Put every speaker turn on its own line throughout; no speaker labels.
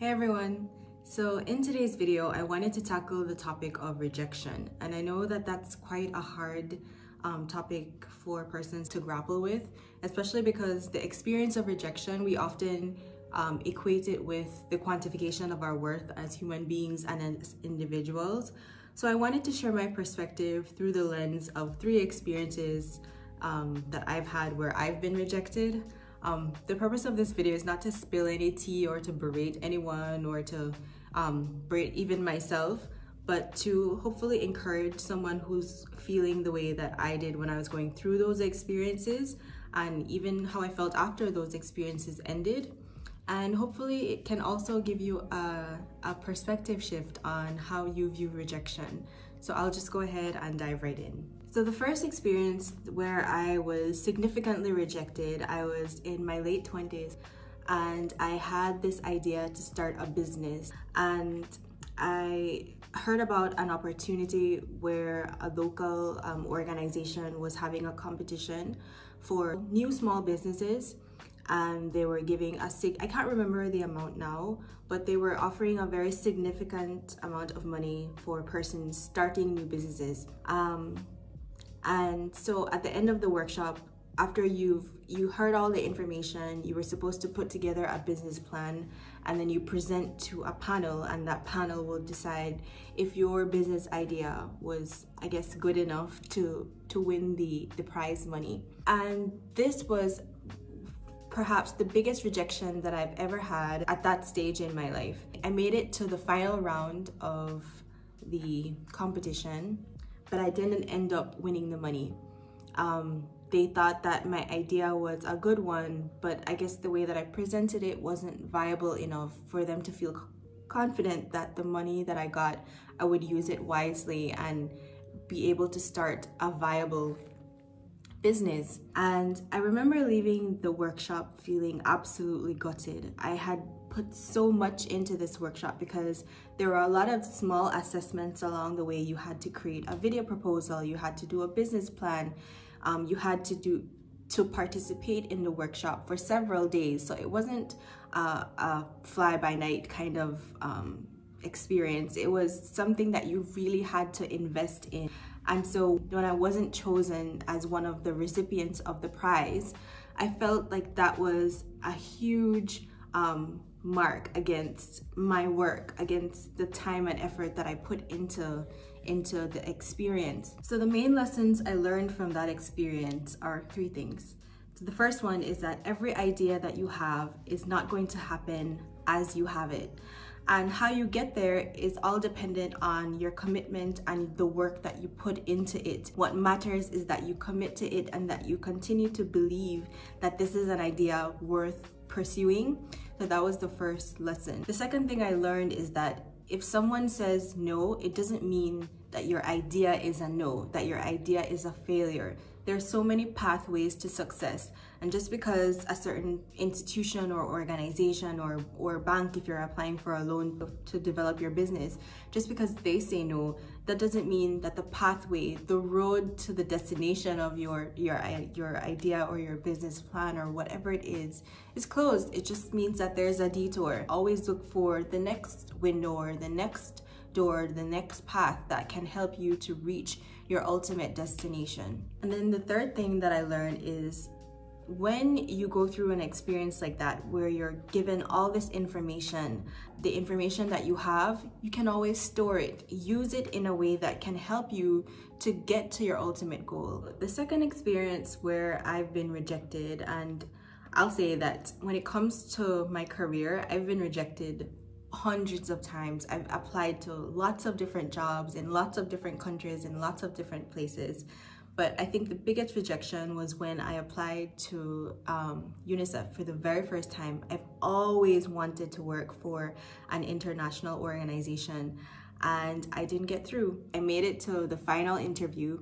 Hey everyone! So in today's video, I wanted to tackle the topic of rejection. And I know that that's quite a hard topic for persons to grapple with, especially because the experience of rejection, we often equate it with the quantification of our worth as human beings and as individuals. So I wanted to share my perspective through the lens of 3 experiences that I've had where I've been rejected. The purpose of this video is not to spill any tea or to berate anyone or to berate even myself, but to hopefully encourage someone who's feeling the way that I did when I was going through those experiences, and even how I felt after those experiences ended. And hopefully it can also give you a perspective shift on how you view rejection. So I'll just go ahead and dive right in. So the first experience where I was significantly rejected, I was in my late 20s and I had this idea to start a business, and I heard about an opportunity where a local organization was having a competition for new small businesses, and they were giving I can't remember the amount now, but they were offering a very significant amount of money for persons starting new businesses. And so at the end of the workshop, after you heard all the information, you were supposed to put together a business plan, and then you present to a panel, and that panel will decide if your business idea was, I guess, good enough to win the prize money. And this was perhaps the biggest rejection that I've ever had at that stage in my life. I made it to the final round of the competition, but I didn't end up winning the money. They thought that my idea was a good one, but I guess the way that I presented it wasn't viable enough for them to feel confident that the money that I got, I would use it wisely and be able to start a viable business. And I remember leaving the workshop feeling absolutely gutted. I had put so much into this workshop because there were a lot of small assessments along the way. You had to create a video proposal, you had to do a business plan, you had to participate in the workshop for several days. So it wasn't a fly-by-night kind of experience. It was something that you really had to invest in. And so when I wasn't chosen as one of the recipients of the prize, I felt like that was a huge mark against my work, against the time and effort that I put into the experience. So the main lessons I learned from that experience are 3 things. So the first one is that every idea that you have is not going to happen as you have it. And how you get there is all dependent on your commitment and the work that you put into it. What matters is that you commit to it and that you continue to believe that this is an idea worth pursuing. So that was the first lesson. The second thing I learned is that if someone says no, it doesn't mean that your idea is a no, that your idea is a failure. There are so many pathways to success, and just because a certain institution or organization or bank, if you're applying for a loan to develop your business, just because they say no, that doesn't mean that the pathway, the road to the destination of your idea or your business plan or whatever it is closed. It just means that there's a detour. Always look for the next window or the next door, the next path that can help you to reach your ultimate destination. And then the third thing that I learned is when you go through an experience like that, where you're given all this information, the information that you have, you can always store it. Use it in a way that can help you to get to your ultimate goal. The second experience where I've been rejected, and I'll say that when it comes to my career, I've been rejected hundreds of times. I've applied to lots of different jobs in lots of different countries, in lots of different places. But I think the biggest rejection was when I applied to UNICEF for the very first time. I've always wanted to work for an international organization, and I didn't get through. I made it to the final interview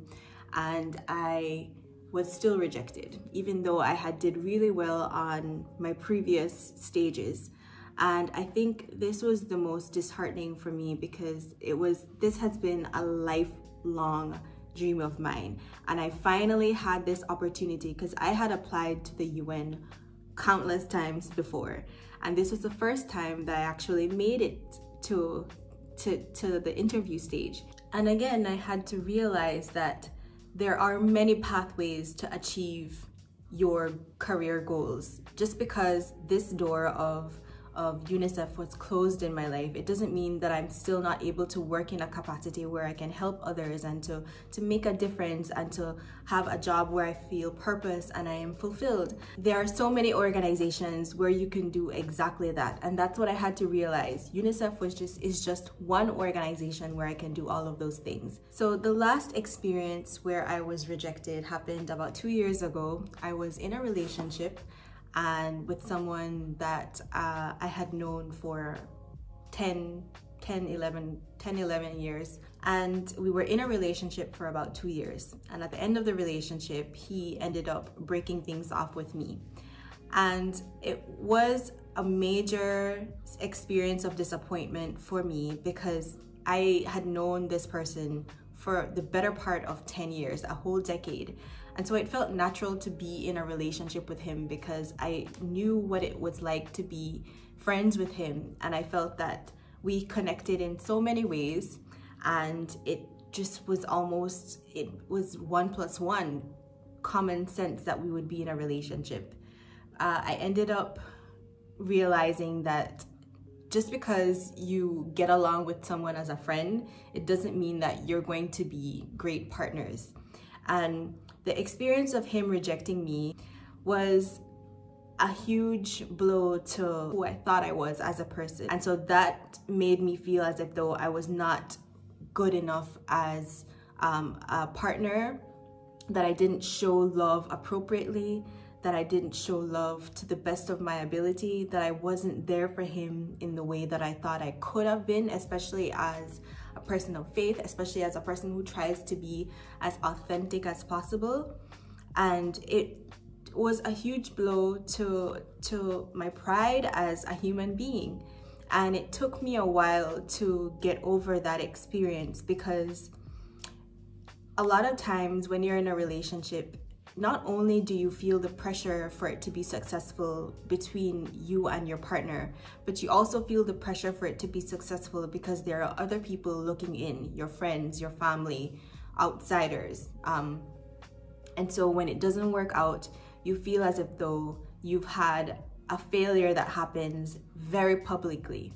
and I was still rejected, even though I did really well on my previous stages. And I think this was the most disheartening for me because this has been a lifelong dream of mine. And I finally had this opportunity because I had applied to the UN countless times before, and this was the first time that I actually made it to the interview stage. And again, I had to realize that there are many pathways to achieve your career goals. Just because this door of UNICEF was closed in my life, it doesn't mean that I'm still not able to work in a capacity where I can help others and to make a difference and to have a job where I feel purpose and I am fulfilled. There are so many organizations where you can do exactly that, and that's what I had to realize. UNICEF is just one organization where I can do all of those things. So the last experience where I was rejected happened about 2 years ago. I was in a relationship and with someone that I had known for 11 years, and we were in a relationship for about 2 years, and at the end of the relationship he ended up breaking things off with me, and it was a major experience of disappointment for me because I had known this person for the better part of 10 years, a whole decade. And so it felt natural to be in a relationship with him because I knew what it was like to be friends with him. And I felt that we connected in so many ways, and it just was almost, it was 1 + 1 common sense that we would be in a relationship. I ended up realizing that just because you get along with someone as a friend, it doesn't mean that you're going to be great partners. And the experience of him rejecting me was a huge blow to who I thought I was as a person. And so that made me feel as if though I was not good enough as a partner, that I didn't show love appropriately, that I didn't show love to the best of my ability, that I wasn't there for him in the way that I thought I could have been, especially as a person of faith, especially as a person who tries to be as authentic as possible. And it was a huge blow to my pride as a human being. And it took me a while to get over that experience, because a lot of times when you're in a relationship, not only do you feel the pressure for it to be successful between you and your partner, but you also feel the pressure for it to be successful because there are other people looking in, your friends, your family, outsiders. And so when it doesn't work out, you feel as if though you've had a failure that happens very publicly.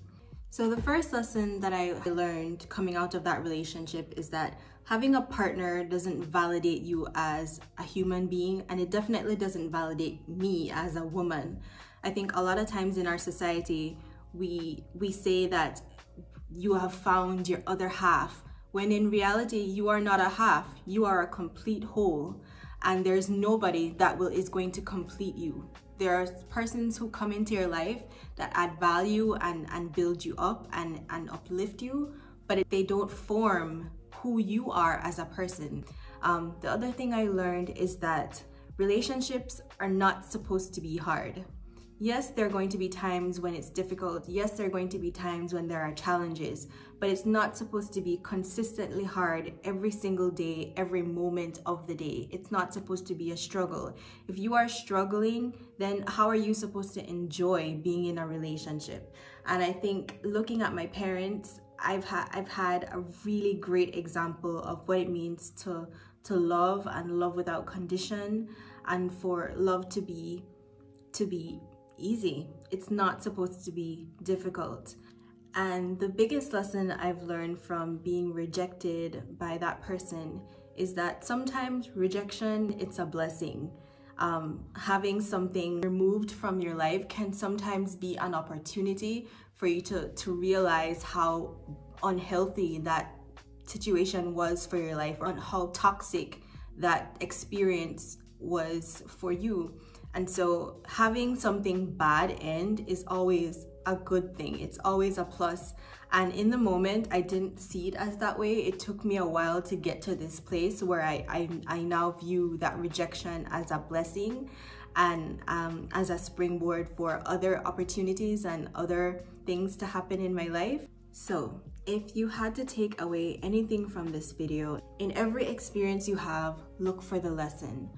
So the first lesson that I learned coming out of that relationship is that having a partner doesn't validate you as a human being, and it definitely doesn't validate me as a woman. I think a lot of times in our society, we say that you have found your other half, when in reality, you are not a half, you are a complete whole, and there's nobody that is going to complete you. There are persons who come into your life that add value and build you up and uplift you, but they don't form who you are as a person. The other thing I learned is that relationships are not supposed to be hard. Yes, there are going to be times when it's difficult. Yes, there are going to be times when there are challenges, but it's not supposed to be consistently hard every single day, every moment of the day. It's not supposed to be a struggle. If you are struggling, then how are you supposed to enjoy being in a relationship? And I think looking at my parents, I've had a really great example of what it means to love and love without condition, and for love to be easy. It's not supposed to be difficult. And the biggest lesson I've learned from being rejected by that person is that sometimes rejection, it's a blessing. Having something removed from your life can sometimes be an opportunity for you to realize how unhealthy that situation was for your life, or how toxic that experience was for you. And so having something bad end is always a good thing. It's always a plus. And in the moment, I didn't see it as that way. It took me a while to get to this place where I now view that rejection as a blessing and as a springboard for other opportunities and other things to happen in my life. So if you had to take away anything from this video, in every experience you have, look for the lesson.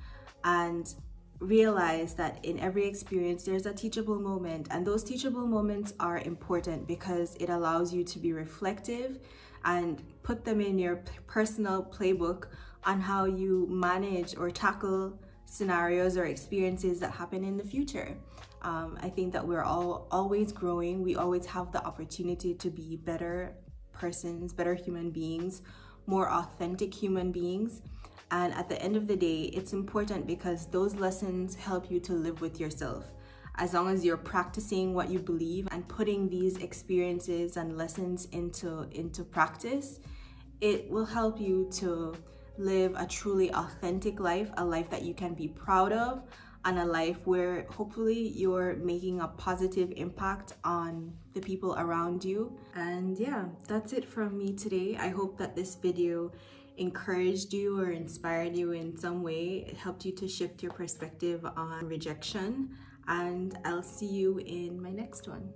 And realize that in every experience there's a teachable moment, and those teachable moments are important because it allows you to be reflective and put them in your personal playbook on how you manage or tackle scenarios or experiences that happen in the future. I think that we're all always growing. We always have the opportunity to be better persons, better human beings, more authentic human beings. And at the end of the day, it's important because those lessons help you to live with yourself. As long as you're practicing what you believe and putting these experiences and lessons into practice, it will help you to live a truly authentic life, a life that you can be proud of, and a life where hopefully you're making a positive impact on the people around you. And yeah, that's it from me today. I hope that this video encouraged you or inspired you in some way. It helped you to shift your perspective on rejection, and I'll see you in my next one.